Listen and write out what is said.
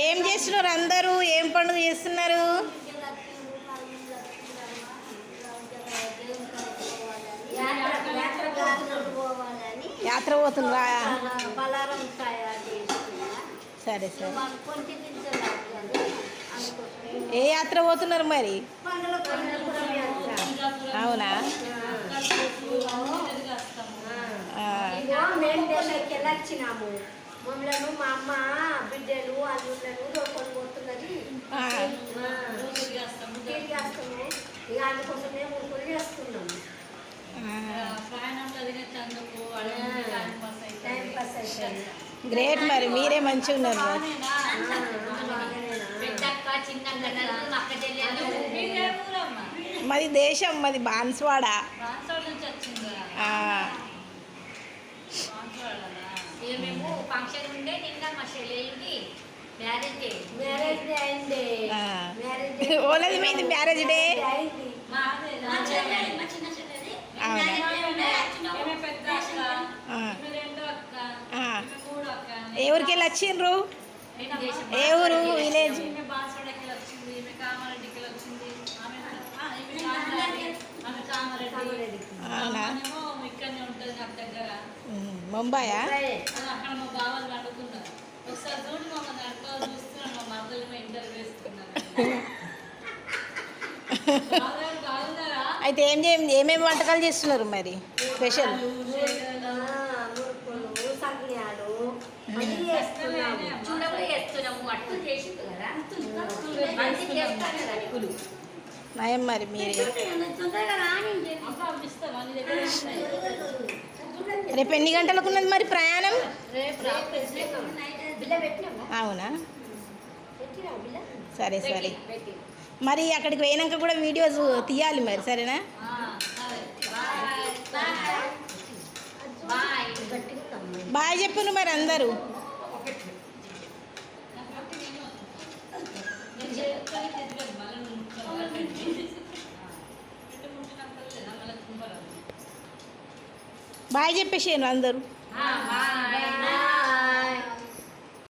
ఏం చేస్తున్నారు అందరూ? ఏం పండుగ చేస్తున్నారు? యాత్ర పోతుండ్రా? సరే సరే. ఏ యాత్ర పోతున్నారు మరి? అవునా? వచ్చినాము మమ్మలను మా అమ్మ బిడ్డలు అల్లుళ్ళను దొరుకొని పోతున్నది. తిరిగి వస్తాము ఇక అందుకోసమే ఊరుకొని చేస్తున్నాము. గ్రేట్, మరి మీరే మంచిగా ఉన్నారు. మాది దేశం, మాది బాన్స్వాడ. మేము ఫంక్షన్ ఉండే నిన్న మా చెల్లెలికి మ్యారేజ్ అయింది. ఓలది మీది మ్యారేజ్ డే? ఏ ఊరికి వెళ్ళి వచ్చిండ్రు? ఏ ఊరు? విలేజ్? అవునా? ముంబాయా? అక్కడ మా బావలు వండుకున్నారు. ఒకసారి చూడు మమ్మల్ని అక్కడ చూస్తున్నాను. మా మద్దలు ఇంటర్వ్యూ వేసుకున్నారు. అయితే ఏమేమి వంటకాలు చేస్తున్నారు మరి స్పెషల్? నయం మరి మీరే. రేపు ఎన్ని గంటలకు ఉన్నది మరి ప్రయాణం? అవునా? సరే సరే. మరి అక్కడికి పోయినాక కూడా వీడియోస్ తీయాలి మరి, సరేనా? బాయ్ చెప్పు మరి అందరూ. బాయ్ చెప్పేసాను అందరూ.